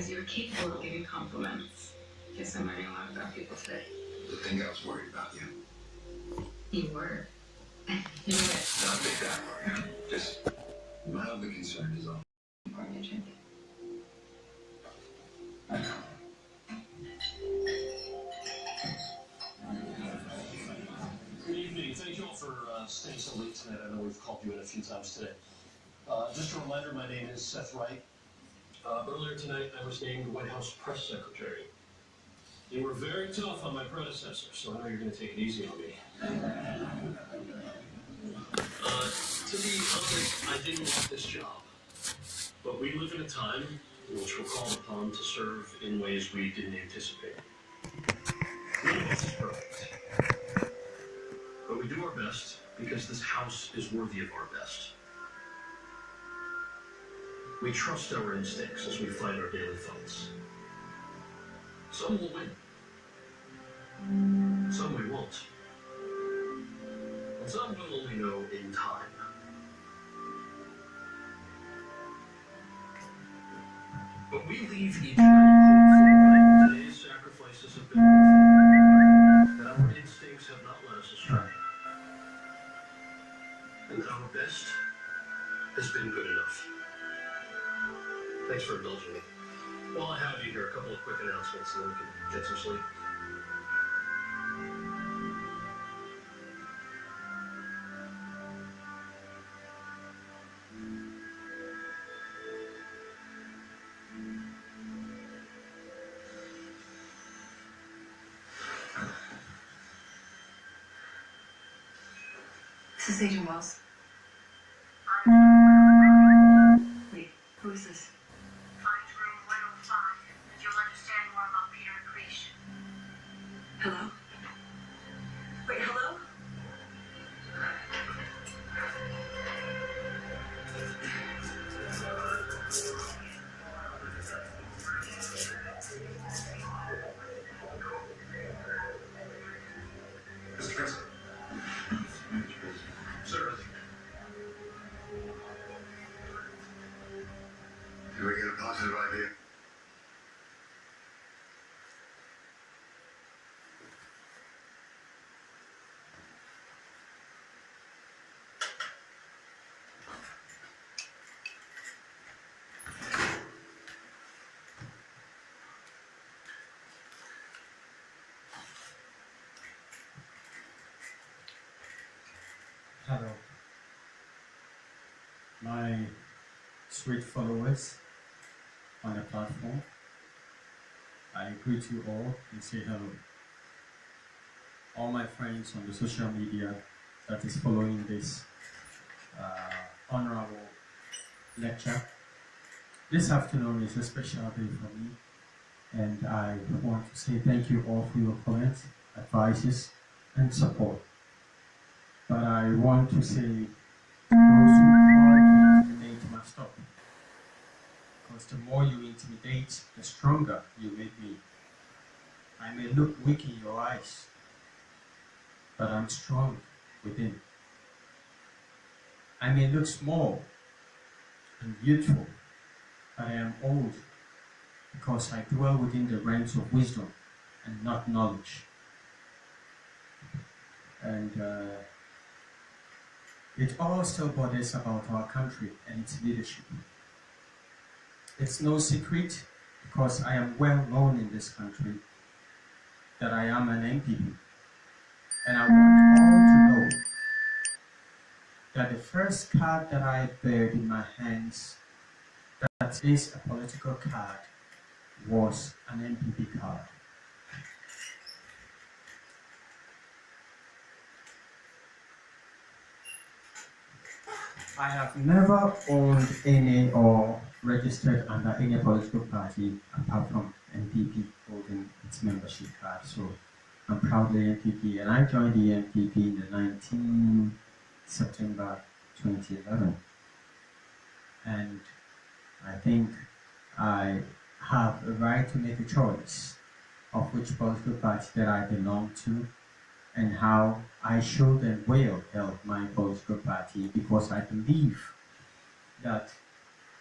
realized you were capable of giving compliments. Guess I'm learning a lot about people today. To think I was worried about you. You were. You were. Not big that worry. Just mildly concerned is all. I know. Good evening. Thank you all for staying so late tonight. I know we've called you in a few times today. Just a reminder, my name is Seth Wright. Earlier tonight, I was named White House Press Secretary. You were very tough on my predecessor, so I know you're going to take it easy on me. To be honest, I didn't want this job. But we live in a time in which we're called upon to serve in ways we didn't anticipate. None of us is perfect. But we do our best because this house is worthy of our best. We trust our instincts as we fight our daily fights. Some will win. Some we won't. And some we'll only know in time. But we leave each night hopeful that today's sacrifices have been worth it, that our instincts have not led us astray, and that our best has been good enough. Thanks for indulging me. While I have you here, a couple of quick announcements and then we can get some sleep. This is Agent Wells. Wait, who is this? Find room 105, and you'll understand more about Peter and Krish. Hello? Wait, hello? Mr. President. Sir. Do we get a positive idea? Hello, my sweet followers on the platform. I greet you all and say hello. All my friends on the social media that is following this honorable lecture. This afternoon is a special day for me, and I want to say thank you all for your comments, advices, and support. But I want to say, those who call to intimidate must stop. Because the more you intimidate, the stronger you make me. I may look weak in your eyes, but I'm strong within. I may look small and beautiful, but I am old because I dwell within the realms of wisdom and not knowledge. And it all still bothers about our country and its leadership. It's no secret, because I am well known in this country, that I am an MPP. And I want all to know that the first card that I bear in my hands that is a political card was an MPP card. I have never owned any or registered under any political party apart from MPP holding its membership card. So I'm proudly MPP, and I joined the MPP in the 19th September 2011. And I think I have a right to make a choice of which political party that I belong to and how I should and will help my political party, because I believe that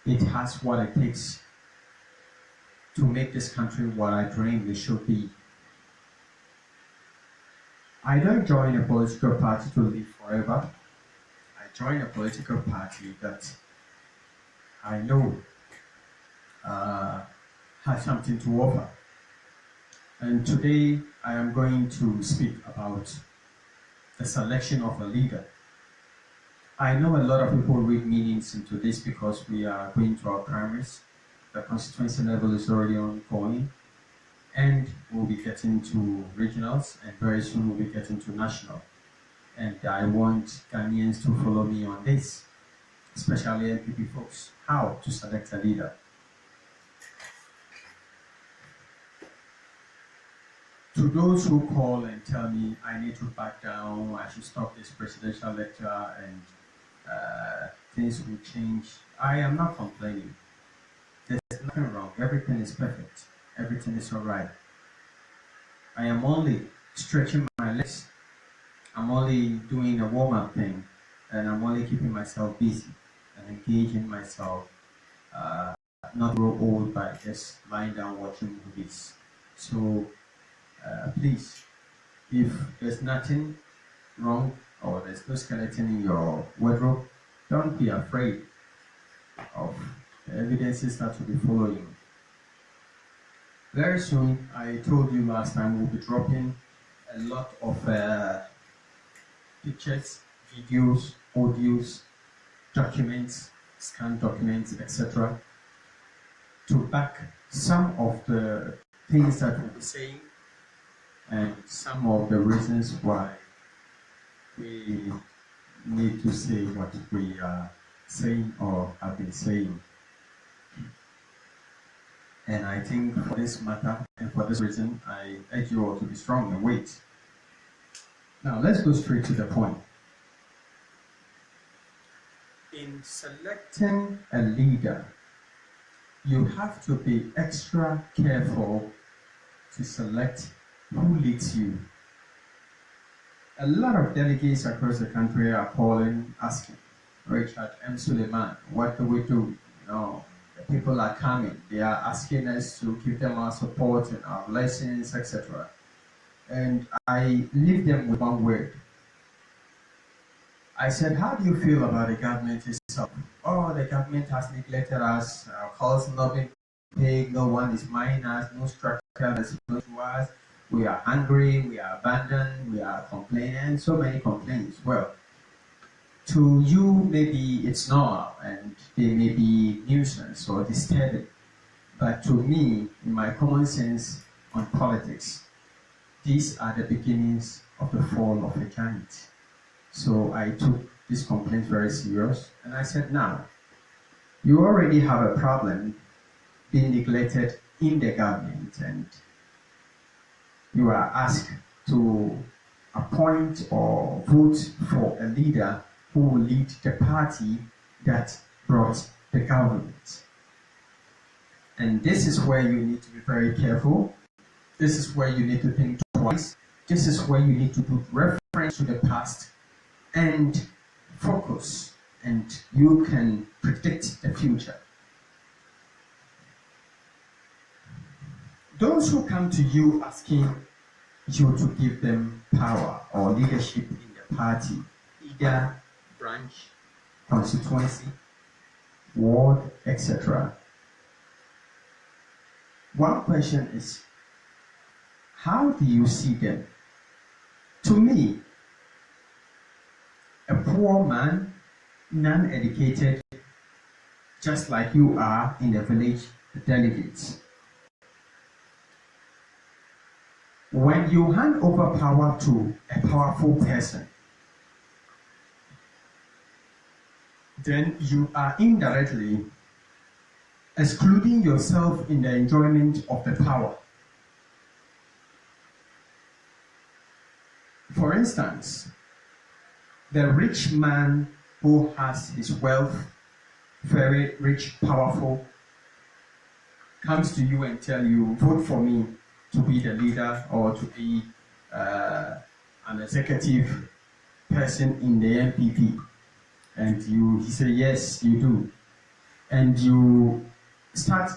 it has what it takes to make this country what I dream it should be. I don't join a political party to live forever. I join a political party that I know has something to offer. And today I am going to speak about the selection of a leader. I know a lot of people read meanings into this because we are going to our primaries. The constituency level is already ongoing, and we'll be getting to regionals, and very soon we'll be getting to national. And I want Ghanaians to follow me on this, especially NPP folks, how to select a leader. To those who call and tell me I need to back down, I should stop this presidential lecture and things will change, I am not complaining. There's nothing wrong. Everything is perfect. Everything is all right. I am only stretching my legs. I'm only doing a warm-up thing, and I'm only keeping myself busy and engaging myself, not grow old by just lying down watching movies. So please, if there's nothing wrong or there's no skeleton in your wardrobe, don't be afraid of the evidences that will be following. Very soon, I told you last time, we'll be dropping a lot of pictures, videos, audios, documents, scanned documents, etc. to back some of the things that we'll be saying and some of the reasons why we need to say what we are saying or have been saying. And I think for this matter and for this reason, I urge you all to be strong and wait. Now let's go straight to the point. In selecting a leader, you have to be extra careful to select who leads you. A lot of delegates across the country are calling, asking, Richard M. Suleiman, what do we do? The people are coming. They are asking us to give them our support and our blessings, etc. And I leave them with one word. I said, how do you feel about the government itself? Oh, the government has neglected us. Our calls have not been paid. No one is minding us. No structure is close to us. We are angry. We are abandoned. We are complaining. So many complaints. Well, to you, maybe it's normal and they may be nuisance or disturbing. But to me, in my common sense on politics, these are the beginnings of the fall of a giant. So I took this complaint very serious and I said, now, you already have a problem being neglected in the government and you are asked to appoint or vote for a leader who will lead the party that brought the government. And this is where you need to be very careful. This is where you need to think twice. This is where you need to put reference to the past and focus, and you can predict the future. Those who come to you asking you to give them power or leadership in the party, either branch, constituency, ward, etc. One question is, how do you see them? To me, a poor man, non-educated, just like you are in the village delegates. When you hand over power to a powerful person, then you are indirectly excluding yourself in the enjoyment of the power. For instance, the rich man who has his wealth, very rich, powerful, comes to you and tell you, vote for me to be the leader or to be an executive person in the NPP. And he say, yes, you do. And you start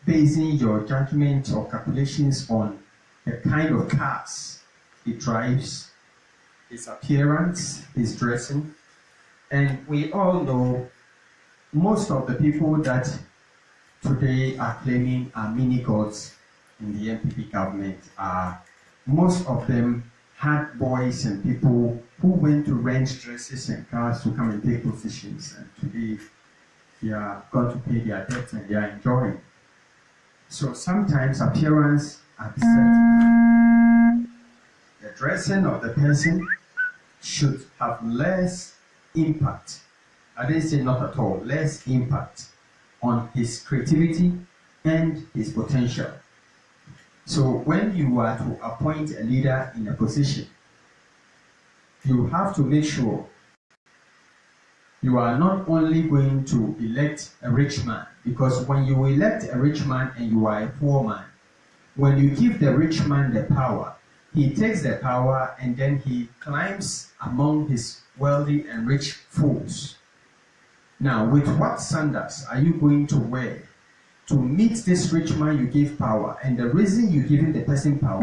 basing your judgment or calculations on the kind of cars he drives, his appearance, his dressing. And we all know most of the people that today are claiming are mini gods in the NPP government are, most of them had boys and people who went to rent dresses and cars to come and take positions, and today they are going to pay their debts and they are enjoying. So sometimes appearance are deceptive. The dressing of the person should have less impact. I didn't say not at all, less impact on his creativity and his potential. So when you are to appoint a leader in a position, you have to make sure you are not only going to elect a rich man, because when you elect a rich man and you are a poor man, when you give the rich man the power, he takes the power and then he climbs among his wealthy and rich foes. Now, with what sandals are you going to wear to meet this rich man you give power? And the reason you're giving the person power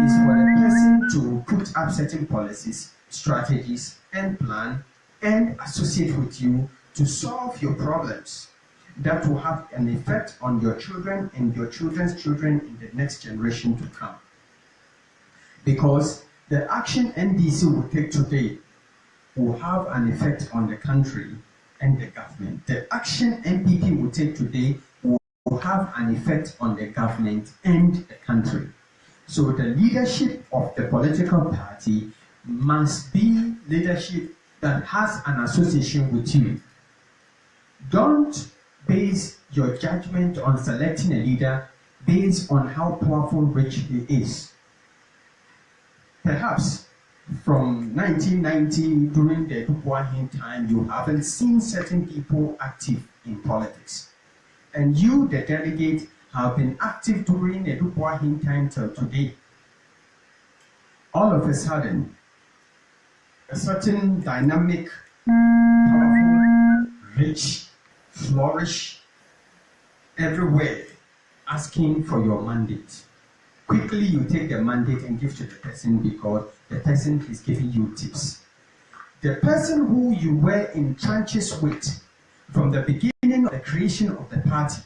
is for the person to put up certain policies, strategies, and plan and associate with you to solve your problems that will have an effect on your children and your children's children in the next generation to come. Because the action NDC will take today will have an effect on the country and the government. The action NPP will take today will have an effect on the government and the country. So the leadership of the political party must be leadership that has an association with you. Don't base your judgment on selecting a leader based on how powerful, rich he is. Perhaps from 1990, during the Dukwahin time, you haven't seen certain people active in politics. And you, the delegate, have been active during the Dukwahin time till today. All of a sudden, a certain dynamic, powerful, rich, flourish everywhere, asking for your mandate. Quickly you take the mandate and give to the person because the person is giving you tips. The person who you were in trenches with from the beginning of the creation of the party,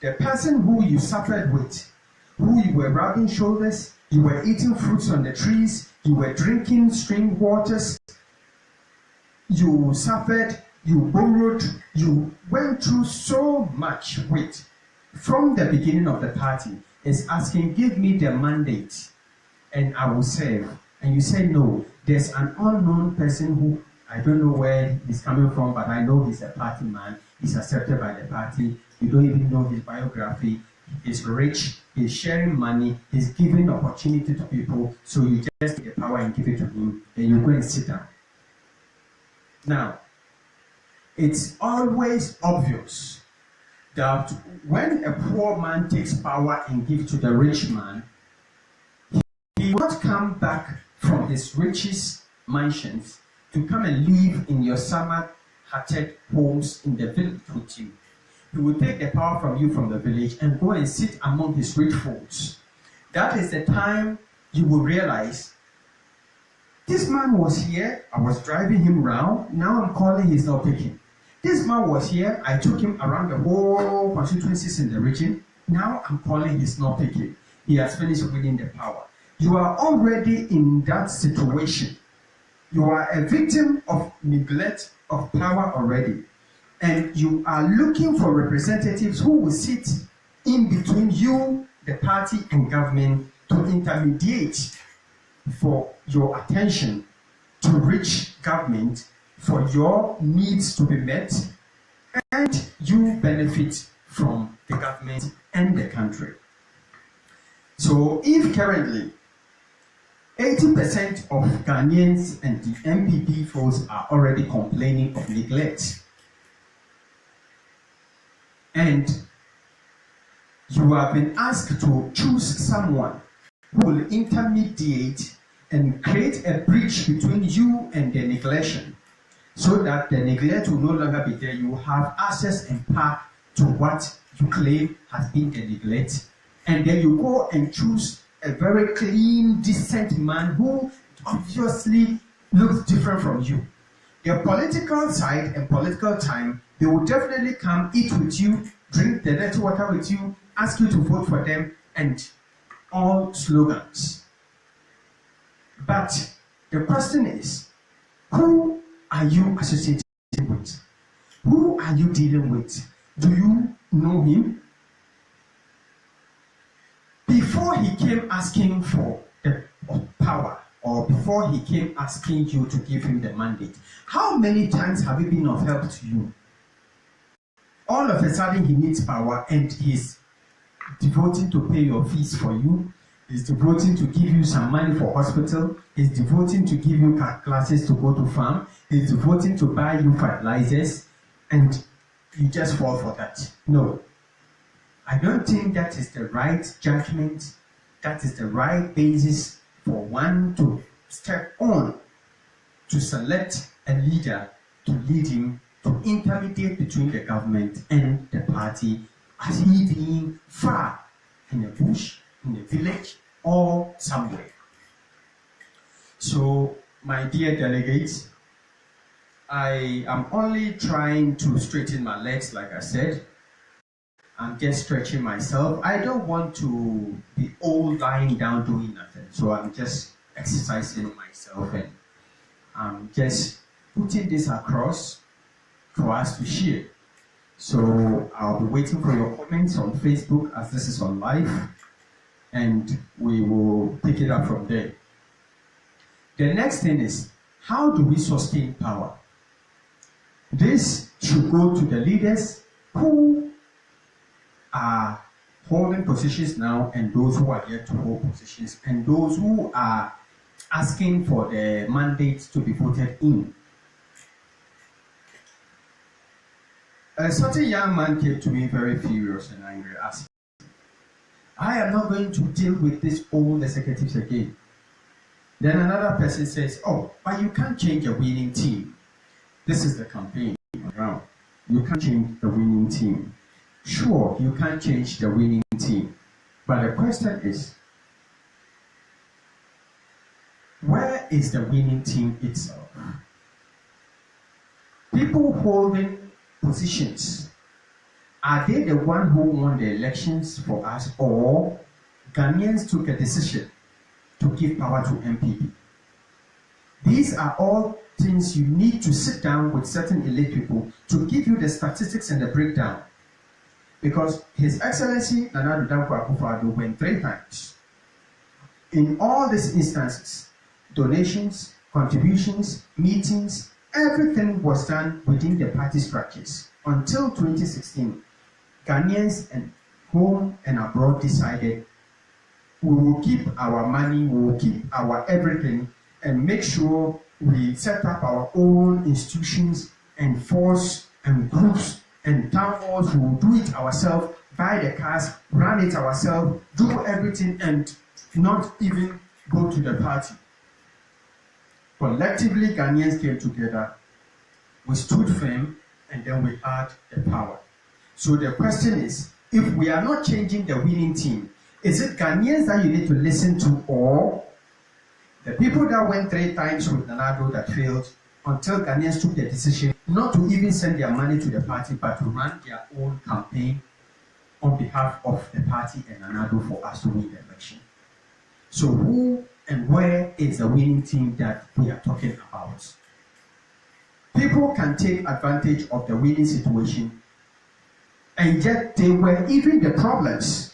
the person who you suffered with, who you were rubbing shoulders, you were eating fruits on the trees, you were drinking spring waters, you suffered, you borrowed, you went through so much with, from the beginning of the party, is asking, give me the mandate and I will serve. And you say no, there's an unknown person who, I don't know where he's coming from, but I know he's a party man, he's accepted by the party, you don't even know his biography, he's rich, he's sharing money, he's giving opportunity to people, so you just take the power and give it to him, and you go and sit down. Now, it's always obvious that when a poor man takes power and gives to the rich man, he will not come back from his richest mansions to come and live in your summer-hatted homes in the village with you. He will take the power from you from the village and go and sit among his rich folks. That is the time you will realize, this man was here, I was driving him around, now I'm calling, he's not picking. This man was here, I took him around the whole constituencies in the region, now I'm calling, he's not picking. He has finished winning the power. You are already in that situation. You are a victim of neglect of power already. And you are looking for representatives who will sit in between you, the party, and government to intermediate for your attention to reach government, for your needs to be met, and you benefit from the government and the country. So if currently 80% of Ghanaians and the MPP folks are already complaining of neglect, and you have been asked to choose someone who will intermediate and create a bridge between you and the neglection, so that the neglect will no longer be there, you will have access and power to what you claim has been the neglect, and then you go and choose a very clean, decent man who obviously looks different from you. Their political side and political time, they will definitely come, eat with you, drink the dirty water with you, ask you to vote for them, and all slogans. But the question is, who are you associated with? Who are you dealing with? Do you know him? Before he came asking for the power, or before he came asking you to give him the mandate, how many times have he been of help to you? All of a sudden he needs power and he's devoting to pay your fees for you. He's devoting to give you some money for hospital. He's devoting to give you classes to go to farm. He's devoting to buy you fertilizers, and you just fall for that. No. I don't think that is the right judgment. That is the right basis for one to step on to select a leader to lead him, to intermediate between the government and the party, as he being far in the bush, in a village, or somewhere. So, my dear delegates, I am only trying to straighten my legs, like I said. I'm just stretching myself. I don't want to be all lying down doing nothing. So I'm just exercising myself, and I'm just putting this across for us to share. So I'll be waiting for your comments on Facebook, as this is on live, and we will pick it up from there. The next thing is, how do we sustain power? This should go to the leaders who are holding positions now, and those who are yet to hold positions, and those who are asking for the mandate to be voted in. A certain young man came to me very furious and angry, asking, I am not going to deal with these old executives again. Then another person says, oh, but you can't change a winning team. This is the campaign around. You can't change the winning team. Sure, you can't change the winning team. But the question is, where is the winning team itself? People holding positions, are they the one who won the elections for us, or Ghanaians took a decision to give power to MPP? These are all things you need to sit down with certain elite people to give you the statistics and the breakdown. Because His Excellency Nana Addo Dankwa Akufo-Addo went 3 times. In all these instances, donations, contributions, meetings, everything was done within the party structures. Until 2016, Ghanaians and home and abroad decided we will keep our money, we will keep our everything, and make sure we set up our own institutions and force and groups and town halls. We will do it ourselves, buy the cars, run it ourselves, do everything, and not even go to the party. Collectively, Ghanaians came together, we stood firm, and then we had the power. So the question is, if we are not changing the winning team, is it Ghanaians that you need to listen to, or the people that went 3 times with Nana Addo that failed, until Ghanaians took the decision not to even send their money to the party, but to run their own campaign on behalf of the party and Nana Addo for us to win the election? So who and where is the winning team that we are talking about? People can take advantage of the winning situation, and yet they were even the problems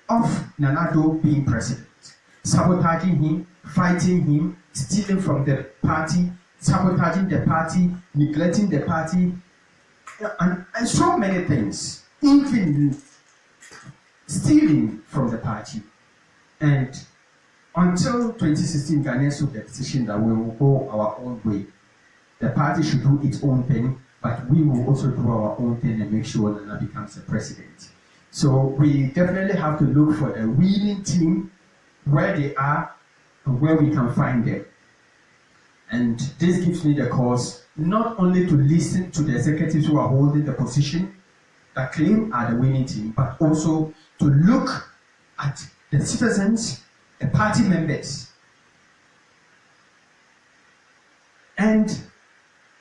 of Nana Addo being president. Sabotaging him, fighting him, stealing from the party, sabotaging the party, neglecting the party, and so many things, even stealing from the party. And until 2016, Ghanaians took the decision that we will go our own way. The party should do its own thing, but we will also do our own thing and make sure that Nana becomes the president. So we definitely have to look for a winning team, where they are and where we can find them. And this gives me the cause not only to listen to the executives who are holding the position, that claim are the winning team, but also to look at the citizens, the party members, and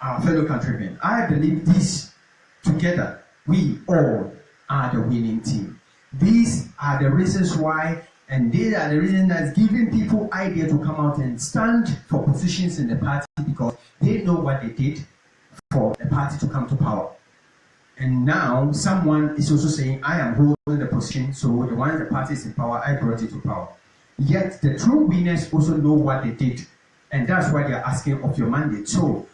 our fellow countrymen. I believe these together, we all are the winning team. These are the reasons why, and they are the reasons that's giving people idea to come out and stand for positions in the party, because they know what they did for the party to come to power. And now someone is also saying, I am holding the position, so the one the party is in power, I brought it to power. Yet the true winners also know what they did, and that's why they are asking of your mandate. So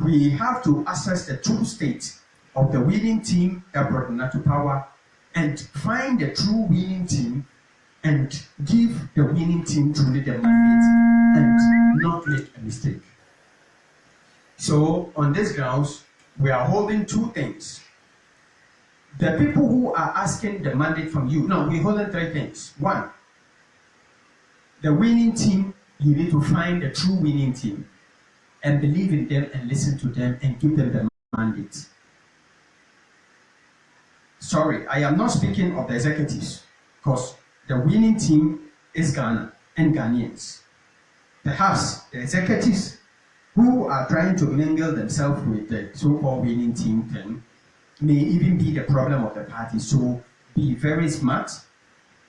we have to assess the true state of the winning team that brought Nana to power, and find the true winning team and give the winning team truly the mandate and not make a mistake. So on these grounds, we are holding two things. The people who are asking the mandate from you, no, we're holding three things. One, the winning team, you need to find the true winning team and believe in them and listen to them and give them the mandate. Sorry, I am not speaking of the executives, because the winning team is Ghana and Ghanaians. Perhaps the executives who are trying to mingle themselves with the so-called winning team then may even be the problem of the party. So be very smart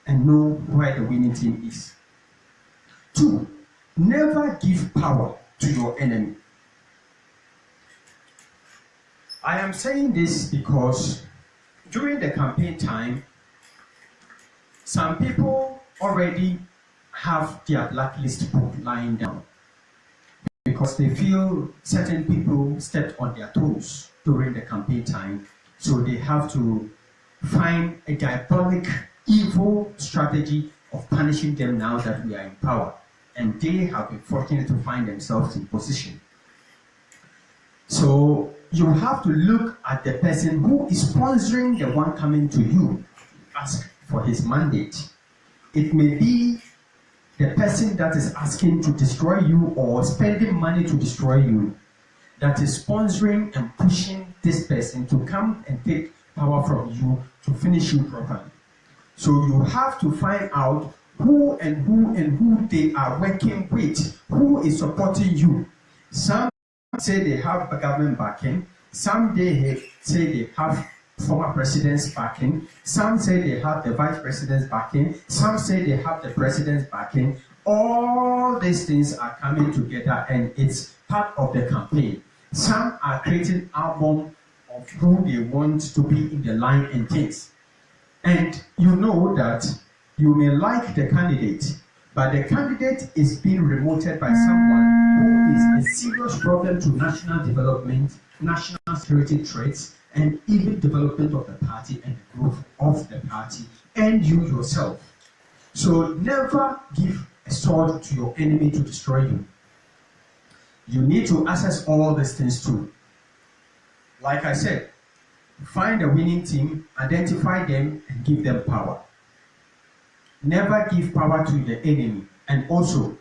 and know where the winning team is. 2, never give power to your enemy. I am saying this because during the campaign time, some people already have their blacklist book lying down because they feel certain people stepped on their toes during the campaign time. So they have to find a diabolic, evil strategy of punishing them now that we are in power. And they have been fortunate to find themselves in position. So you have to look at the person who is sponsoring the one coming to you, ask for his mandate. It may be the person that is asking to destroy you or spending money to destroy you, that is sponsoring and pushing this person to come and take power from you to finish you properly. So you have to find out who they are working with, who is supporting you. Some say they have a government backing, some say they have former president's backing, some say they have the vice president's backing, some say they have the president's backing. All these things are coming together and it's part of the campaign. Some are creating album of who they want to be in the line and things. And you know that you may like the candidate, but the candidate is being remoted by someone who is a serious problem to national development, national security threats, and even development of the party and the growth of the party and you yourself. So never give a sword to your enemy to destroy you. You need to assess all these things too. Like I said, find a winning team, identify them, and give them power. Never give power to the enemy. And also,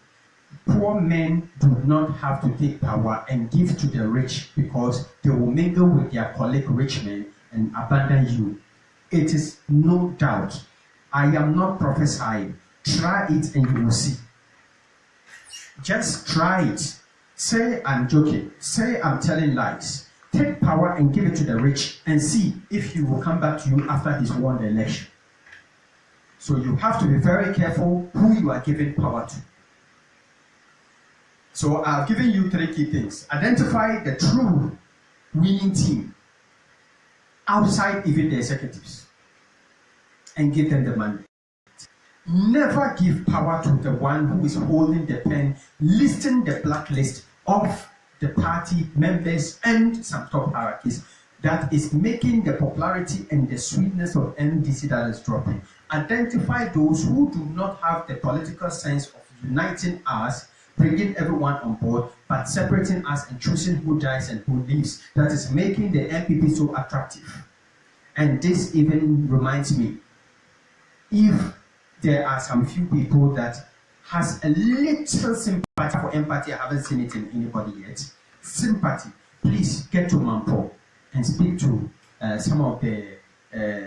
poor men do not have to take power and give to the rich, because they will mingle with their colleague rich men and abandon you. It is no doubt. I am not prophesying. Try it and you will see. Just try it. Say I'm joking. Say I'm telling lies. Take power and give it to the rich and see if he will come back to you after he's won the election. So you have to be very careful who you are giving power to. So I've given you 3 key things. Identify the true winning team outside even the executives and give them the money. Never give power to the one who is holding the pen, listing the blacklist of the party members and some top hierarchies that is making the popularity and the sweetness of NDC that is dropping. Identify those who do not have the political sense of uniting us, bringing everyone on board, but separating us and choosing who dies and who lives. That is making the MPP so attractive. And this even reminds me, if there are some few people that has a little sympathy for empathy, I haven't seen it in anybody yet, sympathy, please get to Mampo and speak to some of the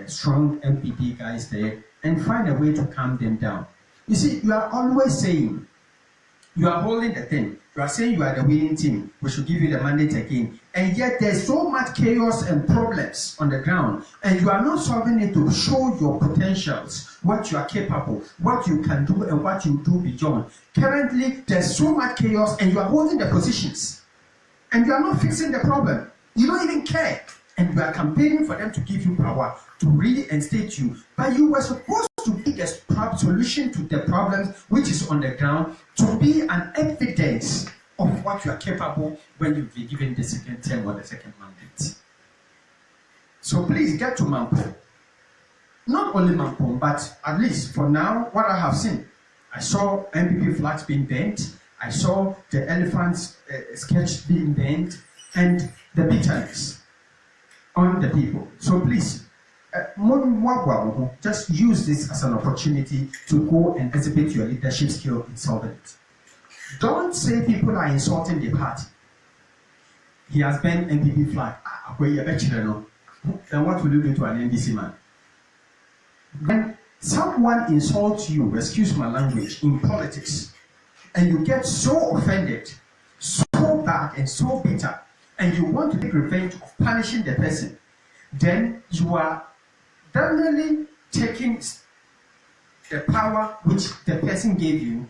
strong MPP guys there and find a way to calm them down. You see, you are always saying, you are holding the thing. You are saying you are the winning team. We should give you the mandate again. And yet there's so much chaos and problems on the ground. And you are not solving it to show your potentials, what you are capable, what you can do and what you do beyond. Currently, there's so much chaos and you are holding the positions. And you are not fixing the problem. You don't even care. And you are campaigning for them to give you power, to really instate you. But you were supposed to be the solution to the problems which is on the ground, to be an evidence of what you are capable when you be given the second term or the second mandate. So please get to Mampo. Not only Mampo, but at least for now, what I have seen, I saw MPP flags being bent, I saw the elephants sketch being bent, and the bitterness on the people. So please, just use this as an opportunity to go and exhibit your leadership skill in solving it. Don't say people are insulting the party. He has bent MPP flag. Then what will you do to an NDC man? When someone insults you, excuse my language, in politics, and you get so offended, so bad and so bitter, and you want to take revenge of punishing the person, then you are definitely taking the power which the person gave you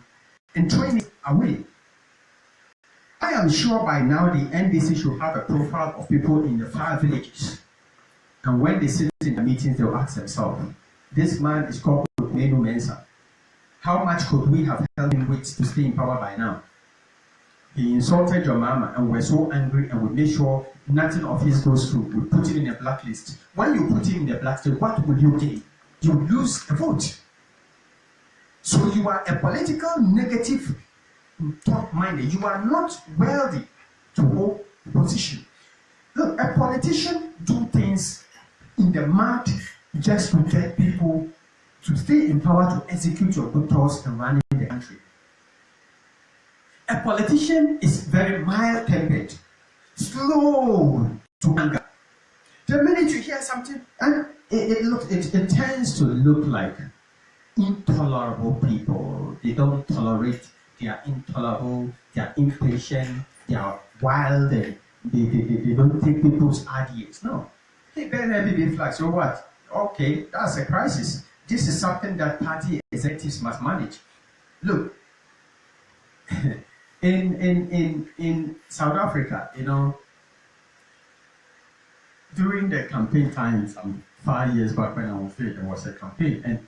and throwing it away. I am sure by now the NDC should have a profile of people in the 5 villages. And when they sit in the meetings, they'll ask themselves, this man is called Menu Mensa. How much could we have held him with to stay in power by now? He insulted your mama and we're so angry and we made sure nothing of his goes through. We put him in a blacklist. When you put him in the blacklist, what will you gain? You lose a vote. So you are a political negative thought-minded. You are not worthy to hold position. Look, a politician do things in the mud just to get people to stay in power to execute your good thoughts and run the country. A politician is very mild-tempered, slow to anger. The minute you hear something, and it tends to look like intolerable people. They don't tolerate, they are intolerable, they are impatient, they are wild, and they don't take people's ideas. No. Hey, Ben MPP flag, so what? Okay, that's a crisis. This is something that party executives must manage. Look, in South Africa, you know, during the campaign time, some 5 years back when I was there, there was a campaign, and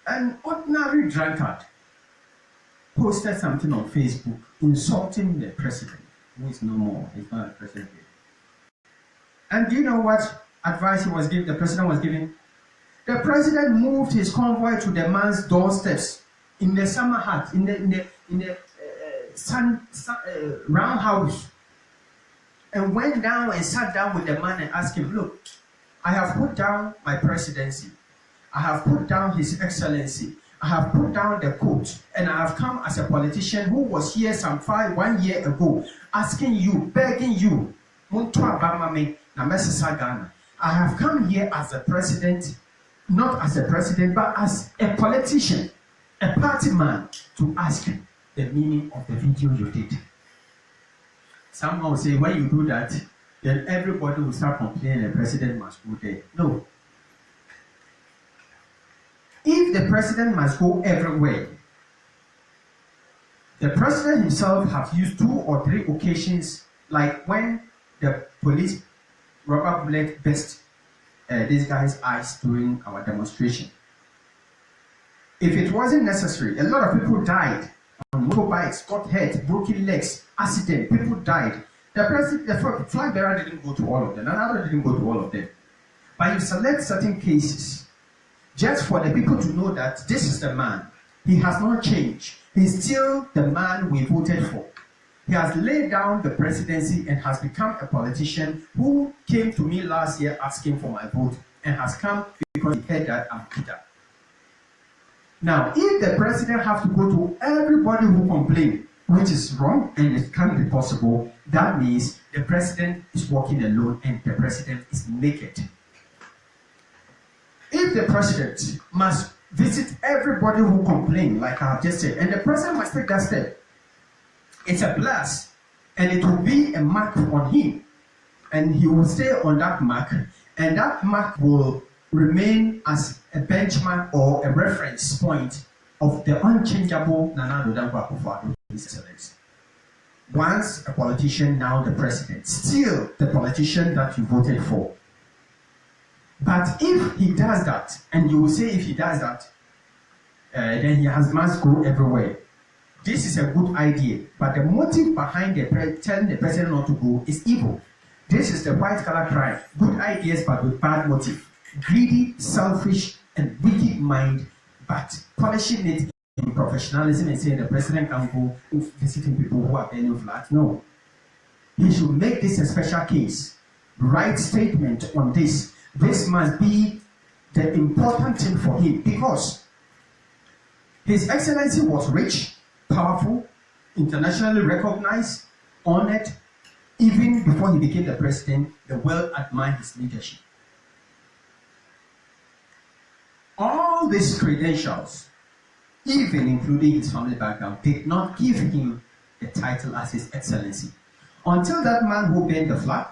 an ordinary drunkard posted something on Facebook insulting the president, who is no more. He's not the president yet. And do you know what advice he was giving? The president was giving. The president moved his convoy to the man's doorsteps in the summer hat, in the roundhouse, and went down and sat down with the man and asked him, look, I have put down my presidency. I have put down His Excellency. I have put down the coat, and I have come as a politician who was here some 1 year ago, asking you, begging you, I have come here as a president, not as a president, but as a politician, a party man, to ask you the meaning of the video you did. Someone will say, when you do that, then everybody will start complaining the president must go there. No. If the president must go everywhere, the president himself have used 2 or 3 occasions, like when the police rubber bullet burst this guy's eyes during our demonstration. If it wasn't necessary, a lot of people died on motorbikes, got hurt, broken legs, accident, people died. The flag bearer didn't go to all of them, another didn't go to all of them. But you select certain cases just for the people to know that this is the man. He has not changed. He's still the man we voted for. He has laid down the presidency and has become a politician who came to me last year asking for my vote and has come because he heard that I'm Peter. Now, if the president has to go to everybody who complains, which is wrong and it can't be possible, that means the president is walking alone and the president is naked. if the president must visit everybody who complain, like I have just said, and the president must take that step, it's a blast, and it will be a mark on him, and he will stay on that mark, and that mark will remain as a benchmark or a reference point of the unchangeable Nana Addo Dankwa Akufo-Addo, His Excellency. Once a politician, now the president, still the politician that you voted for. But if he does that, and you will say if he does that, then he must go everywhere. This is a good idea, but the motive behind telling the president not to go is evil. This is the white collar crime. Good ideas, but with bad motive. Greedy, selfish, and wicked mind, but polishing it in professionalism and saying the president can go visiting people who are burning flat. No. He should make this a special case. Write statement on this. This must be the important thing for him, because His Excellency was rich, powerful, internationally recognized, honored. Even before he became the president, the world admired his leadership. All these credentials, even including his family background, did not give him the title as His Excellency. Until that man who burned the flag,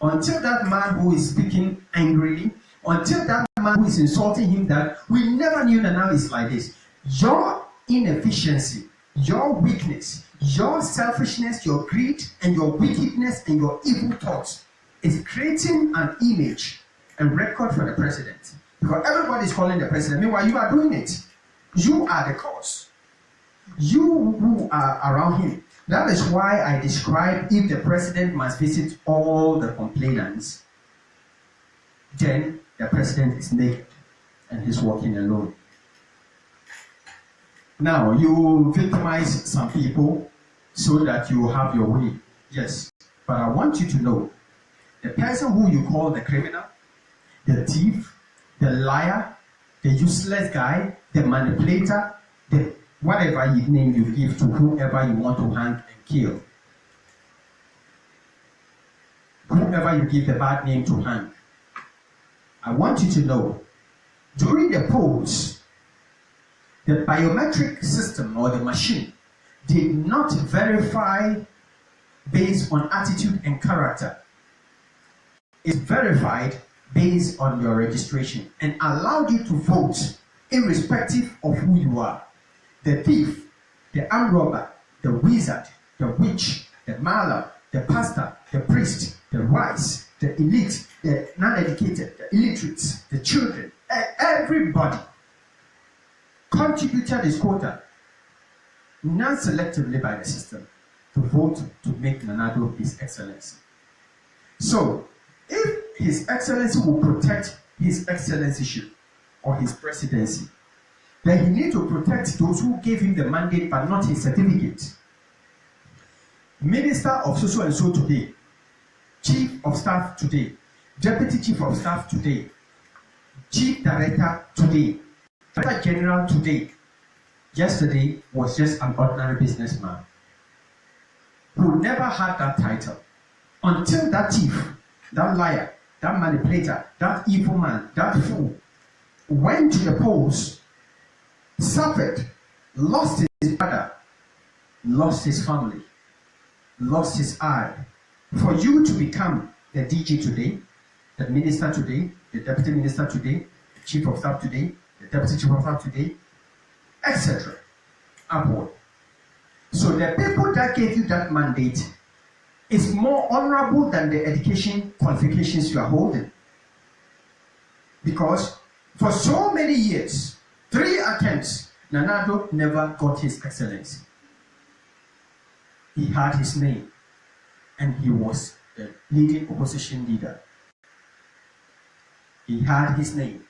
until that man who is speaking angrily, until that man who is insulting him, that we never knew that now is like this. Your inefficiency, your weakness, your selfishness, your greed, and your wickedness and your evil thoughts is creating an image and record for the president. Because everybody is calling the president. Meanwhile, you are doing it. You are the cause. You who are around him. That is why I describe if the president must visit all the complainants, then the president is naked and he's walking alone. Now, you victimize some people so that you have your way. Yes, but I want you to know, the person who you call the criminal, the thief, the liar, the useless guy, the manipulator, the whatever name you give to whoever you want to hang and kill. Whoever you give the bad name to hang. I want you to know, during the polls, the biometric system or the machine did not verify based on attitude and character. It verified based on your registration and allowed you to vote irrespective of who you are. The thief, the armed robber, the wizard, the witch, the mala, the pastor, the priest, the wise, the elite, the non-educated, the illiterates, the children, everybody contributed his quota, non-selectively by the system, to vote to make Nana Addo His Excellency. So, if His Excellency will protect His Excellencyship or his presidency, then he needs to protect those who gave him the mandate but not his certificate. Minister of so and so today, Chief of Staff today, Deputy Chief of Staff today, Chief Director today, Director General today. Yesterday was just an ordinary businessman who never had that title until that thief, that liar, that manipulator, that evil man, that fool went to the polls, suffered, lost his brother, lost his family, lost his eye. For you to become the DG today, the minister today, the deputy minister today, the chief of staff today, the deputy chief of staff today, etc. Upward. So the people that gave you that mandate is more honorable than the education qualifications you are holding. Because for so many years, 3 attempts, Nana Addo never got His Excellency. He had his name, and he was the leading opposition leader. He had his name,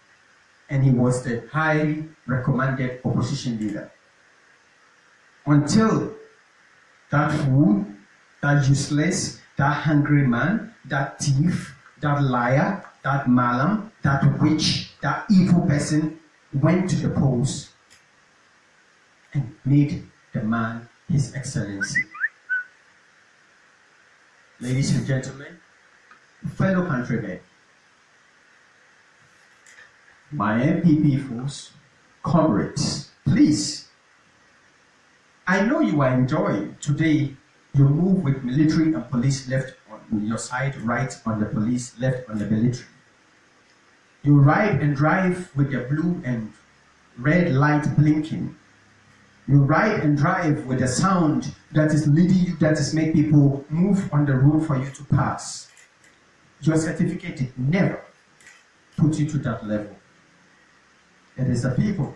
and he was the highly recommended opposition leader. Until that fool, that useless, that hungry man, that thief, that liar, that malam, that witch, that evil person went to the polls and made the man His Excellency. Ladies and gentlemen, fellow countrymen, my MPP force, comrades, please. I know you are enjoying today. You move with military and police left on your side, right on the police, left on the military. You ride and drive with the blue and red light blinking. You ride and drive with a sound that is leading you, that is make people move on the road for you to pass. Your certificate did never put you to that level. It is the people,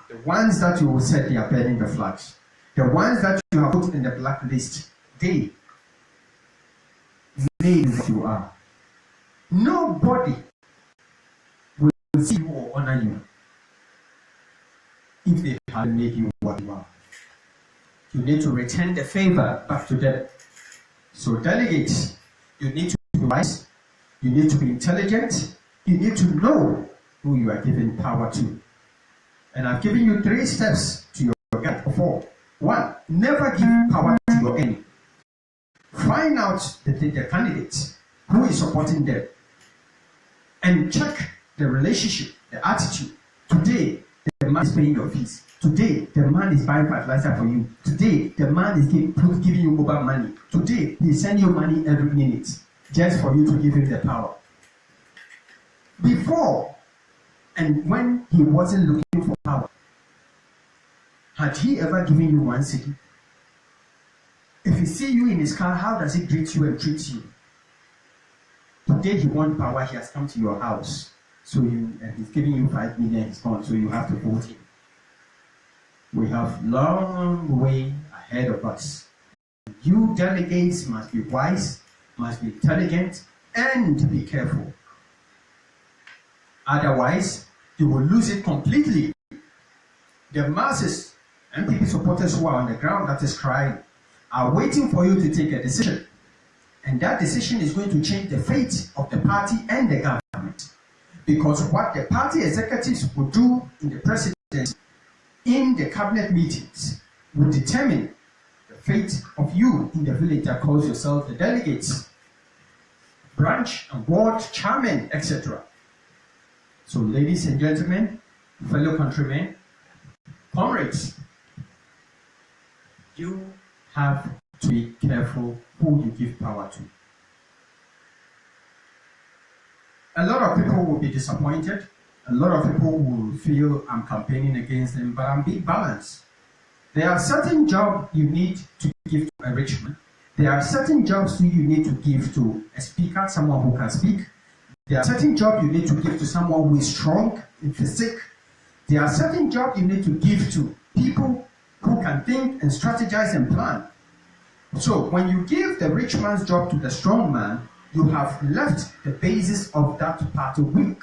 the ones that you will set they are burning the flags, the ones that you have put in the blacklist, they made what you are. Nobody will see you or honor you if they have made you what you are. You need to return the favor back to them. So delegates, you need to be wise, you need to be intelligent, you need to know who you are giving power to. And I've given you 3 steps to your guide. 4. 1. Never give power to your enemy. Find out the candidate who is supporting them and check the relationship, the attitude. Today, the man is paying your fees. Today, the man is buying fertilizer for you. Today, the man is giving you mobile money. Today, he sends you money every minute just for you to give him the power. Before and when he wasn't looking for power, had he ever given you 1 city? If he see you in his car, how does he greet you and treat you? Today he wants power, he has come to your house. And he's giving you 5 million, he's gone, so you have to vote him. We have long way ahead of us. You delegates must be wise, must be intelligent, and be careful. Otherwise, you will lose it completely. The masses, MPP supporters who are on the ground that is crying, are waiting for you to take a decision. And that decision is going to change the fate of the party and the government. Because what the party executives will do in the presidency, in the cabinet meetings, will determine the fate of you in the village that calls yourself the delegates, branch and ward chairman, etc. So, ladies and gentlemen, fellow countrymen, comrades, you have to be careful who you give power to. A lot of people will be disappointed. A lot of people will feel I'm campaigning against them, but I'm being balanced. There are certain jobs you need to give to a rich man. There are certain jobs you need to give to a speaker, someone who can speak. There are certain jobs you need to give to someone who is strong in physique. There are certain jobs you need to give to people who can think and strategize and plan. So when you give the rich man's job to the strong man, you have left the basis of that party weak.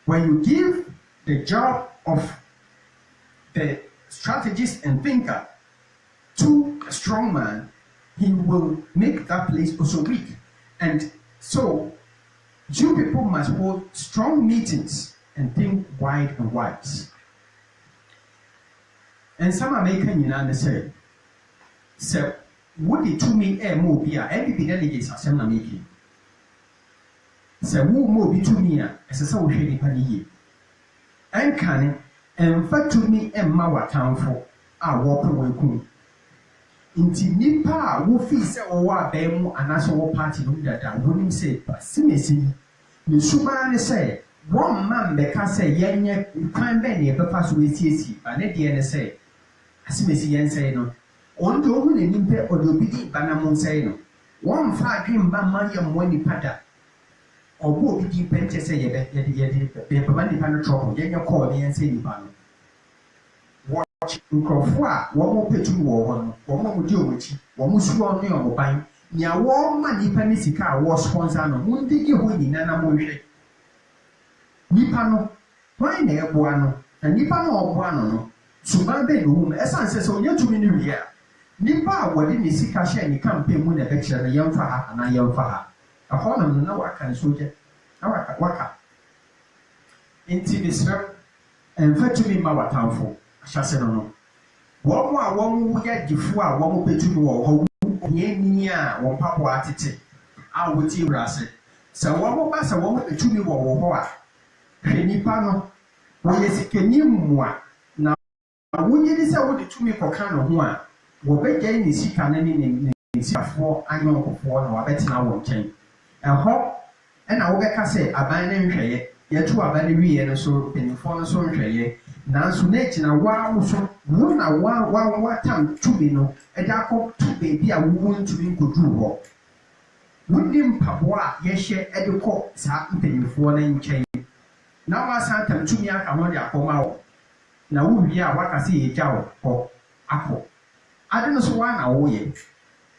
When you give the job of the strategist and thinker to a strong man, he will make that place also weak. And so you people must hold strong meetings and think wide and wise. And some are making say, so what the 2 me more be a MPP delegates are some making. So who more be 2 me as a so shady penny. And can and fact to me and Mawa town for our walk away coon. Inti nipa wo fi se wo wa ba mu anaso wo party no dada wonim say pasimesi ne suma ne say one man be ka say yenye kwan be ne be fa so esiesi ba ne de ne say asimesi yen say no on do hu ne nimpe odobidi ba na mon say no one fa adwin ba man ye mo nipa da obo obi di pente say ye be ba nipa no trouble yenye call ne yen say nipa no nkrofo a wo petu wo ho no wo mo di omuchi wo mo suo no yo mo ban nya wo ma nipa ni sika a wo sponsor no mo ndi ho nyina na mo hwere nipa no why na ebo ano na nipa no obo ano no suban be no mu esan se onye tumi ni wi a nipa a wo di ni sika hye ni campaign mu na be kire yem fa ha na yem fa ha aho na na waka nso je na waka enti bisra enfatu mi ma watamfo Shase no. Womo a womo ya gifu a womo petu no wo ho ye ni a wo papo atete. A wo ti brase. Se womo ba se womo petu mi wo ho a. nipa no wɔyɛ sikani mmoa na wonye di sɛ wode tumi kɔka no ho a wɔbɛgyae ne sika no ne sikafoɔ anyɔnkofoɔ na wɔabɛtena wɔ nkyɛn ɛhɔ ɛna wobɛka sɛ aban no nhwɛeɛ yɛto aban no wieɛ no so mpanyinfoɔ no so nhwɛeɛ nanso na gyina waa so wo na watam tumi no ɛde akɔto baabi a wo ntumi nkɔduru hɔ wodi mpaboa a yɛhyɛ ɛde kɔ saa mpanyinfoɔ no nkyɛn na wasan tam tumi aka ho de akɔma wo na wowie a waka sɛ yɛgya wo hɔ akɔ ade no so wa na woyɛ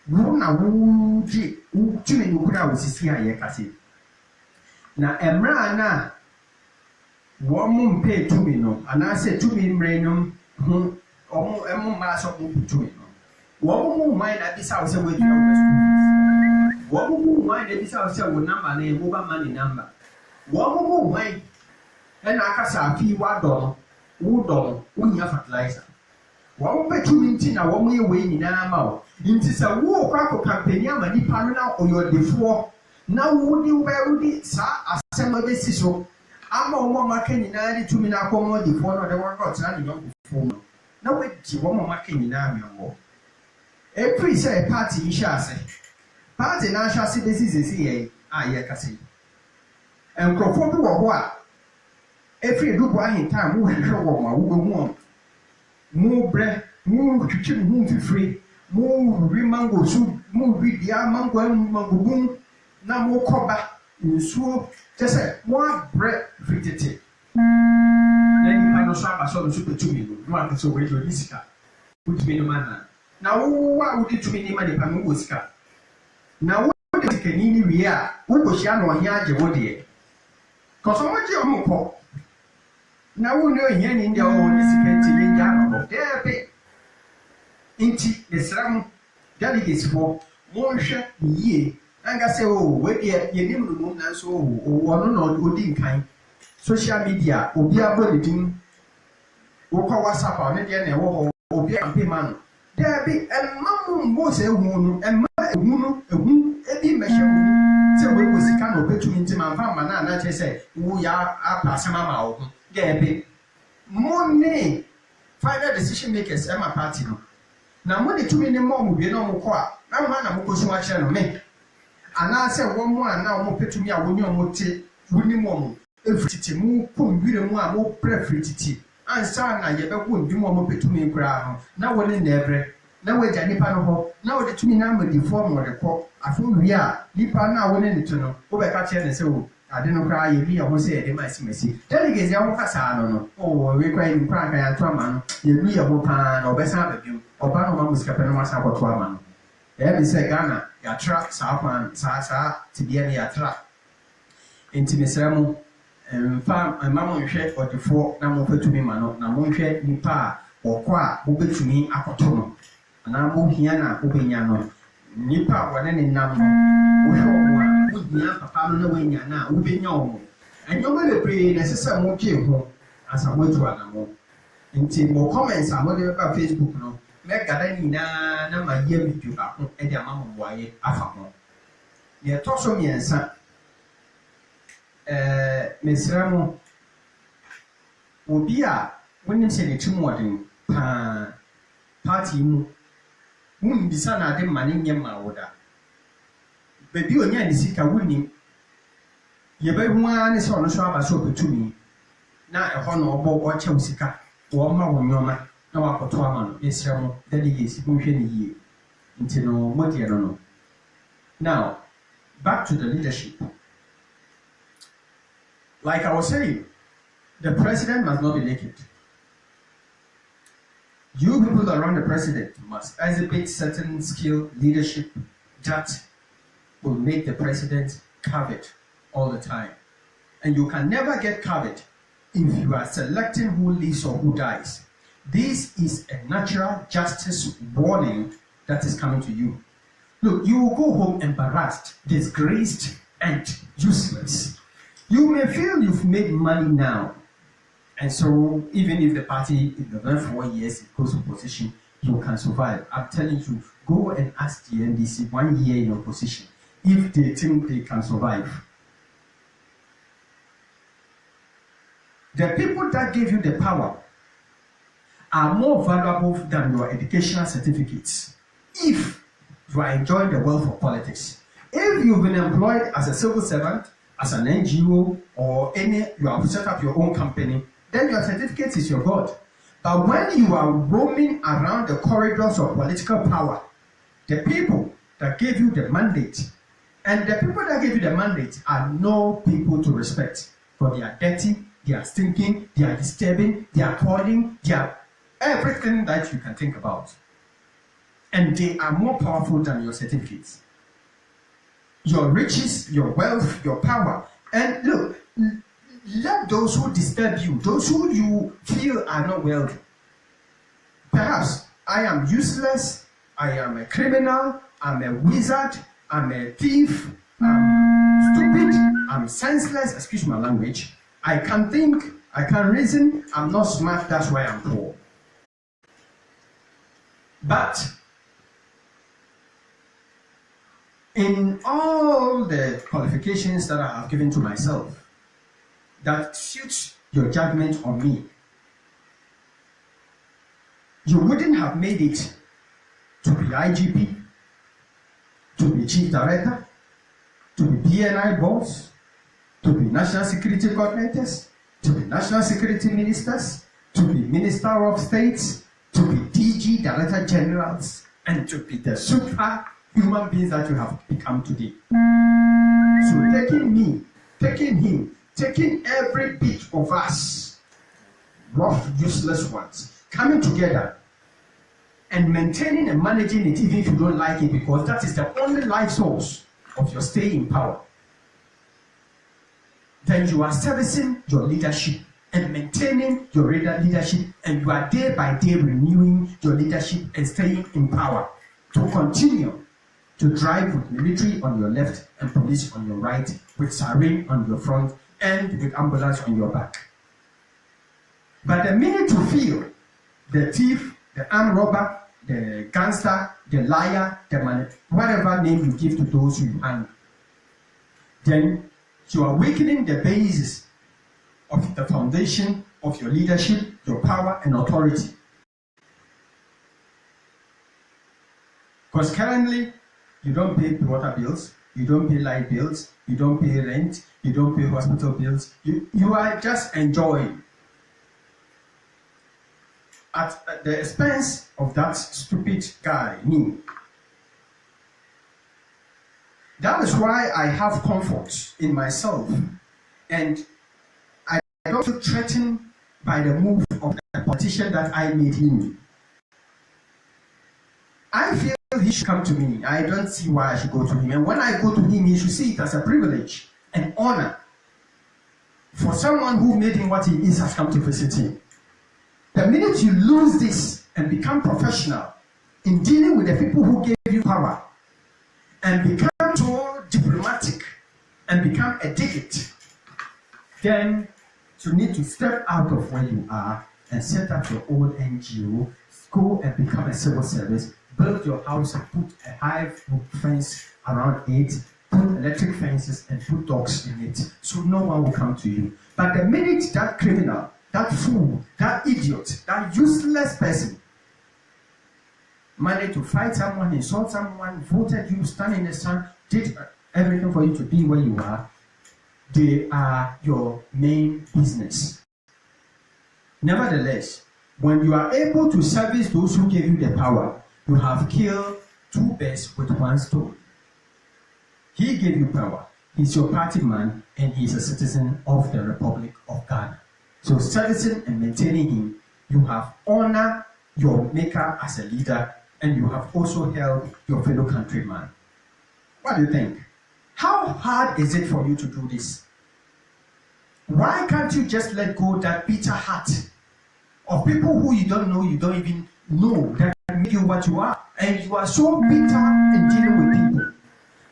wo na wogye tumi no kura a wosisi a yɛkase na mmerɛ na wɔn mo mpɛ tumi no anaasɛ tumi mmerɛ no ho wɔn mmaa sɛ wɔn tumi no wɔn mo mmaa na bisa wo sɛ wɔadua wo school fees wɔn mo mmaa na bisa wo sɛ wo namba na yɛ mobile money number wɔn mo mmaa ɛna akasa afi wadɔ no wodɔ no wonya fertilizer wɔn pɛ tumi nti na wɔn yɛ wei nyinaa ma wo nti sɛ wo kɔ akɔ kampani ama nipa no na ɔyɛ ɔdefoɔ na wodi saa asɛm a bɛsi so ama wɔn maka nyinaa de tumi na akɔ ɔdefoɔ no ɔde wɔn ɔtena ne yɔnkofoɔ no na wɔadi wɔn maka nyinaa mɛwɔ ɛfiri sɛ party yi hyɛ ase party na ahyɛ ase bɛsi sisi yɛn a yɛkasa yi nkurɔfoɔ bi wɔ hɔ a ɛfiri dubu ahintan mu hwehwɛ wɔn a wobɛhu wɔn mu brɛ mu twitwi mu ho mfifiri mu wi mango so mu wi dua mango bum na mu kɔba nsuo kyɛ sɛ mu abrɛ fitete na nipa no so aba so no so petumi no no aka sɛ wɔyɛ ɔdi sika wotumi no ma na wo a wode tumi ne ma nipa no wɔ sika na wode sikani ne wie a wokɔhyia na ɔhia agye wo deɛ kɔsɔ wɔgye ɔmo kɔ na wo ne ohia ni ndia wo ne sika nti ne ndia no debe nti nesra mu delegates for mo nhwɛ yie anga sɛ o we de yenim no mu na so o no no odi nkan social media obi abo ne din wo kɔ WhatsApp ne de na wo obi campaign man debe emma mo se hu no emma ehu no ehu ebi mehye mu sɛ we ko sika no betumi nti man fa ma na kyɛ sɛ wo ya apasema ma wo debe money final decision makers ema party no na mo de tumi ne mo wie na mo kɔ a na mo na mo kosu a kyerɛ no me ana sɛ wo mo ana mo petumi a wonyo mo te woni mo efititi mu konwire mu a mo prefititi ansa na ye bɛko ndi mo petumi nkura no na woni na ebre na wagya nipa no hɔ na wo de tumi na amadi form wo de kɔ afo wie a nipa na woni ne to no wo bɛka kyerɛ ne sɛ wo ade no kra ye bi a ho sɛ yɛde ma simasi delegates ya ho kasa no o we kwa ni kra kan ya to ama no ye nu ye ho pa na obɛsan ababim ɔba no ma musika pɛ no ma sa kɔto ama no ɛyɛ bi sɛ Ghana ya tra saa kwan saa tibia ne ya tra enti mesra mu mfa ma mo nhwɛ ɔdefoɔ na mo fatumi ma no na mo nhwɛ nipa a wɔkɔ a mo betumi akɔto no ana mo hia na mo benya no nipa a wɔne ne nam no wo hwɛ ɔmo a wonya papa no na wanya na wo benya ɔmo ɛnyɔma bebree na ɛsɛ sɛ mo twe ho asa mo atu anamo nti mo comments a mo de ba Facebook no mɛgada nyinaa na ma yɛ video baako ɛde ama mo boaeɛ afa ho yɛ tɔ so mmiɛnsa mesra mo obi a wonim sɛ ne timu ɔden paa party mu wombisa na ade ma ne nyɛ ma wo da baabi onya ne sika wonim yɛbɛhu ara ne sɛ ɔno so aba sɛ ɔbɛtumi na ɛhɔ na ɔkyɛw sika wɔma wo nneɔma na wakɔto ama no yɛsrɛ mo delegates mohwɛ ne yie nti no modeɛ no now back to the leadership. Like I was saying, the president must not be naked. You people that run the president must exhibit certain skill, leadership that will make the president covered all the time. And you can never get covered if you are selecting who lives or who dies. This is a natural justice warning that is coming to you. Look, you will go home embarrassed, disgraced, and useless. You may feel you've made money now, and so even if the party in the next 4 years it goes to opposition, you can survive. I'm telling you, go and ask the NDC 1 year in opposition if they think they can survive. The people that gave you the power are more valuable than your educational certificates if you are enjoying the wealth of politics. If you've been employed as a civil servant, as an NGO, or you have set up your own company, then your certificate is your God. But when you are roaming around the corridors of political power, the people that gave you the mandate, and the people that gave you the mandate are no people to respect, for they are dirty, they are stinking, they are disturbing, they are calling, they are everything that you can think about. And they are more powerful than your certificates. Your riches, your wealth, your power. And look, let those who disturb you, those who you feel are not wealthy. Perhaps I am useless, I am a criminal, I'm a wizard, I'm a thief, I'm stupid, I'm senseless, excuse my language. I can think, I can reason, I'm not smart, that's why I'm poor. But in all the qualifications that I have given to myself that suits your judgment on me, you wouldn't have made it to be IGP, to be Chief Director, to be BNI boss, to be National Security Coordinators, to be National Security Ministers, to be Minister of States, to be DG, Director Generals, and to be the super human beings that you have become today. So taking me, taking him, taking every bit of us, rough, useless ones, coming together and maintaining and managing it even if you don't like it, because that is the only life source of your stay in power. Then you are servicing your leadership and maintaining your leadership, and you are day by day renewing your leadership and staying in power to continue to drive with military on your left and police on your right, with siren on your front and with ambulance on your back. But the minute you feel the thief, the armed robber, the gangster, the liar, whatever name you give to those who you hang, then you are weakening the basis of the foundation of your leadership, your power and authority. Because currently, you don't pay water bills, you don't pay light bills, you don't pay rent, you don't pay hospital bills, you are just enjoying at the expense of that stupid guy, me. That is why I have comfort in myself, and I don't feel threatened by the move of the politician that I made him. I feel he should come to me. I don't see why I should go to him. And when I go to him, he should see it as a privilege and honor for someone who made him what he is has come to visit him. The minute you lose this and become professional in dealing with the people who gave you power, and become so diplomatic and become a digit, then you need to step out of where you are and set up your own NGO, go and become a civil service, build your house and put a hive fence around it, put electric fences and put dogs in it, so no one will come to you. But the minute that criminal, that fool, that idiot, that useless person managed to fight someone, insult someone, voted you, stand in the sun, did everything for you to be where you are, they are your main business. Nevertheless, when you are able to service those who gave you the power, you have killed two birds with one stone. He gave you power. He's your party man, and he's a citizen of the Republic of Ghana. So servicing and maintaining him, you have honored your maker as a leader, and you have also helped your fellow countryman. What do you think? How hard is it for you to do this? Why can't you just let go that bitter heart of people who you don't know, you don't even know, that make you what you are? And you are so bitter in dealing with people.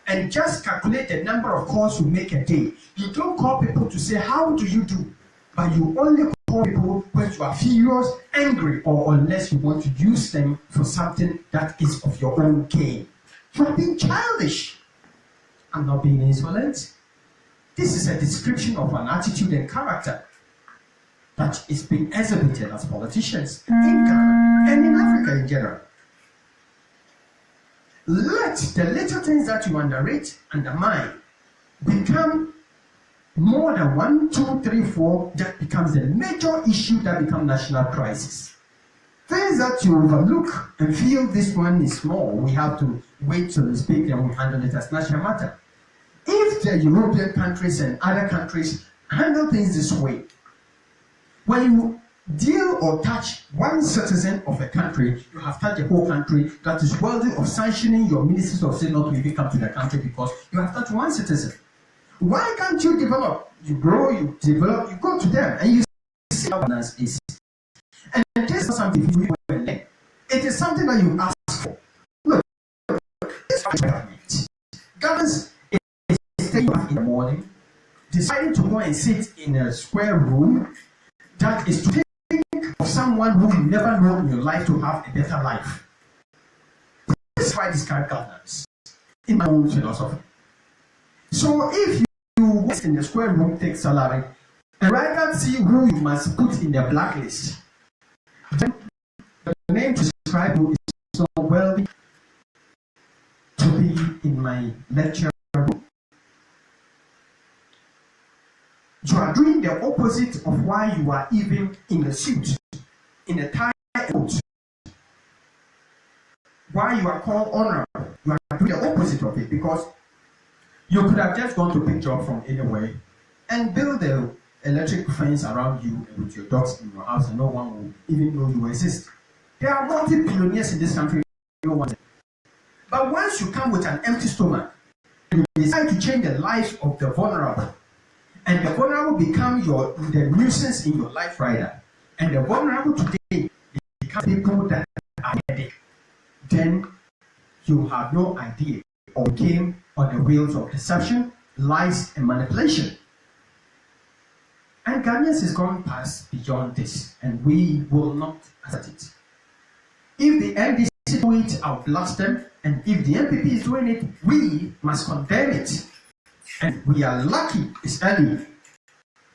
And just calculate the number of calls you make a day. You don't call people to say, how do you do? But you only call people when you are furious, angry, or unless you want to use them for something that is of your own gain. You are being childish. I'm not being insolent. This is a description of an attitude and character. that is being exhibited as politicians in Ghana and in Africa in general. Let the little things that you underrate, undermine, become more than 1, 2, 3, 4, that becomes a major issue that becomes national crisis. Things that you overlook and feel this one is small, we have to wait till we speak and we handle it as national matter. If the European countries and other countries handle things this way, when you deal or touch one citizen of a country, you have touched the whole country that is worthy of sanctioning your ministers of state not to even come to the country because you have touched one citizen. Why can't you develop? You grow, you develop, you go to them and you see how governance is. And this is not something you will learn. It is something that you ask for. Look, this is government. Governance is staying up in the morning, deciding to go and sit in a square room that is to think of someone who you never know in your life to have a better life. This is why this kind of governance, in my own philosophy. So if you work in the square room, take salary, and rather see who you must put in the blacklist, then the name to describe you is not worthy to be in my lecture room. You are doing the opposite of why you are even in a suit, in a tie and coat. Why you are called honorable. You are doing the opposite of it because you could have just gone to pick job from anywhere and build the electric fence around you and with your dogs in your house and no one will even know you exist. There are multi-billionaires in this country, no one. But once you come with an empty stomach and you decide to change the lives of the vulnerable, and the vulnerable become the nuisance in your life rider, and the vulnerable today become people that are headache, then you have no idea or came on the wheels of deception, lies, and manipulation. And Ghanaians is going past beyond this, and we will not accept it. If the NDC do it, I'll blast them, and if the NPP is doing it, we must condemn it. And we are lucky, it's early.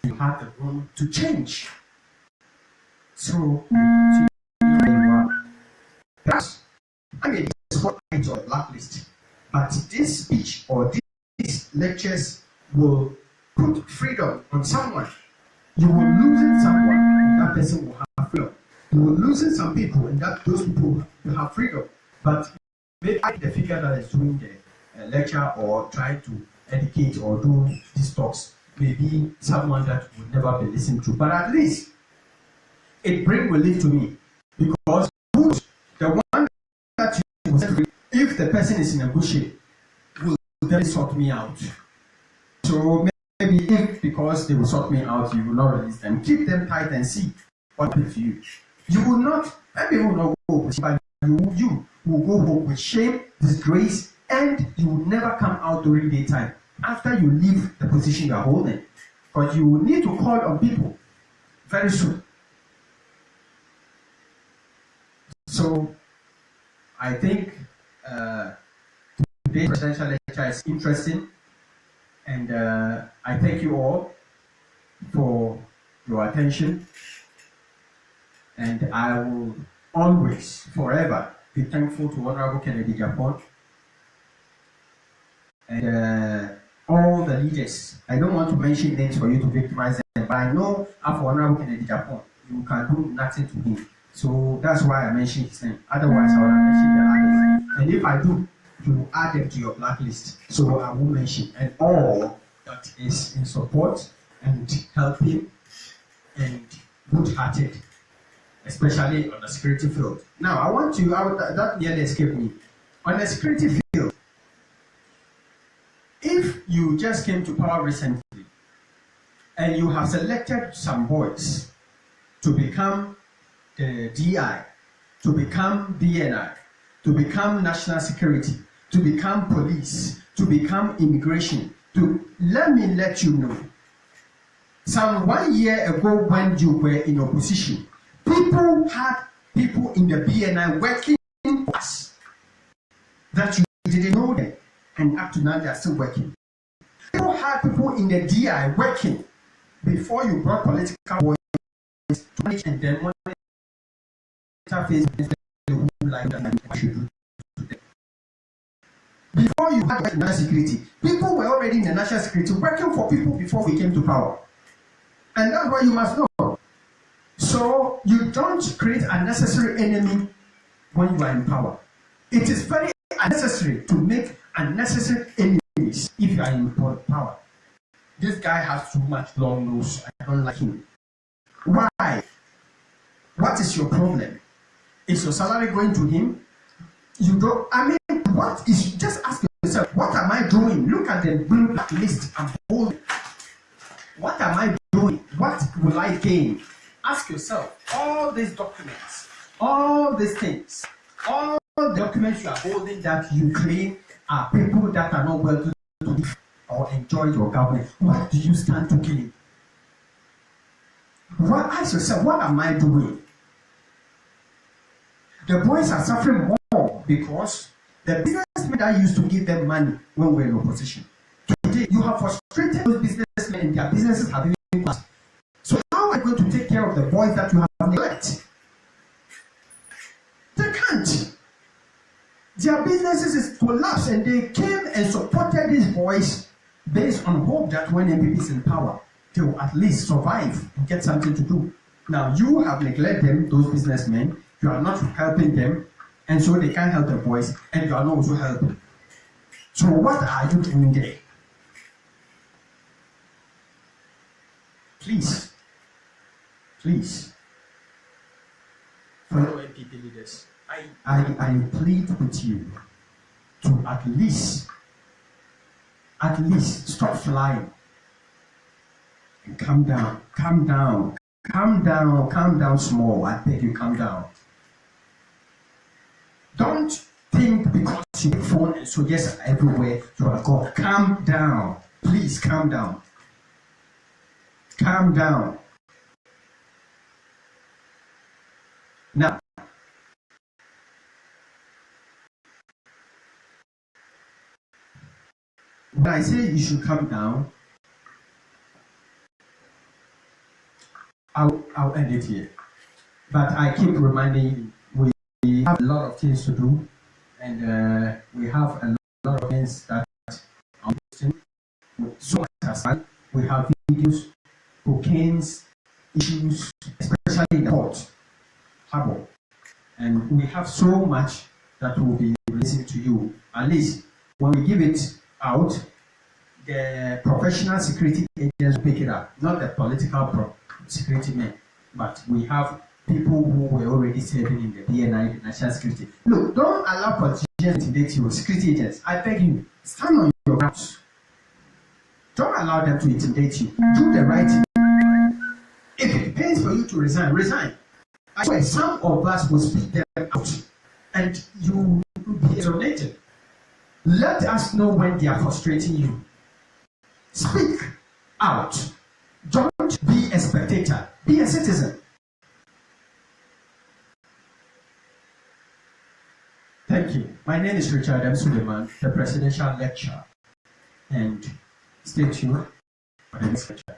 You have the room to change. So, perhaps I mean, spotlight or blacklist, but this speech or these lectures will put freedom on someone. You will lose someone, and that person will have freedom. You will lose some people, and those people will have freedom. But maybe the figure that is doing the lecture or trying to educate or do these talks may be someone that would never be listened to. But at least it brings relief to me because the one that you will, if the person is in a good shape, will then sort me out. So maybe if because they will sort me out, you will not release them. Keep them tight and see what happens to you. You will not, maybe you will not go home, but you will go home with shame, disgrace, and you will never come out during daytime after you leave the position you are holding. Because you will need to call on people very soon. So I think today's presidential lecture is interesting, and I thank you all for your attention, and I will always, forever, be thankful to Honorable Kennedy Agyapong and all the leaders. I don't want to mention names for you to victimize them, but I know after Honorable Kennedy Agyapong, you can do nothing to him. So that's why I mentioned his name. Otherwise, I would have mentioned the others. And if I do, you will add them to your blacklist. So I will mention. And all that is in support and helping and good-hearted, especially on the security field. Now, I want to, that nearly escaped me. On the security field, if you just came to power recently and you have selected some boys to become the DI, to become BNI, to become national security, to become police, to become immigration, let me let you know, some 1 year ago when you were in opposition, people had people in the BNI working for us that you didn't know them, and up to now they are still working. People had people in the DI working before you brought political to manage and then monitor Facebook who like that and what should do to them. Before you had national security, people were already in the national security working for people before we came to power. And that's what you must know. So you don't create a unnecessary enemy when you are in power. It is very unnecessary to make unnecessary enemies if you are in power. This guy has too much long nose. I don't like him. Why? What is your problem? Is your salary going to him? You don't. I mean, what is? Just ask yourself, what am I doing? Look at the blue list I'm holding. What am I doing? What will I gain? Ask yourself. All these documents, all these things, all the documents you are holding that you claim are people that are not well to live or enjoy your government. What do you stand to gain? Ask yourself, what am I doing? The boys are suffering more because the businessmen that used to give them money when we were in opposition. Today, you have frustrated those businessmen and their businesses have even collapsed. So how are you going to take care of the boys that you have neglected? They can't. Their businesses is collapsed and they came and supported these boys based on hope that when MPP is in power, they will at least survive and get something to do. Now you have neglected them, those businessmen, you are not helping them, and so they can't help the boys, and you are not also helping. So what are you doing there? Please, fellow NPP leaders, I plead with you to at least stop flying and calm down small. I beg you, calm down. Don't think because you have phone and so yes, everywhere you are God. Calm down. Please calm down. Calm down. Now, when I say you should calm down, I'll end it here. But I keep reminding you, we have a lot of things to do, and we have a lot of things that are missing. So much aside, we have videos, cocaine's issues, especially in the port, harbor. And we have so much that will be releasing to you. At least when we give it out, the professional security agents will pick it up, not the political security men, but we have people who were already serving in the BNI, the national security. Look, don't allow politicians to intimidate you, security agents. I beg you, stand on your grounds. Don't allow them to intimidate you. Do the right thing. If it pays for you to resign, resign. I swear, some of us will speak them out, and you will be exonerated. Let us know when they are frustrating you. Speak out. Don't be a spectator. Be a citizen. Thank you. My name is Richard M. Suleiman, the Presidential Lecturer. And stay tuned for the next lecture.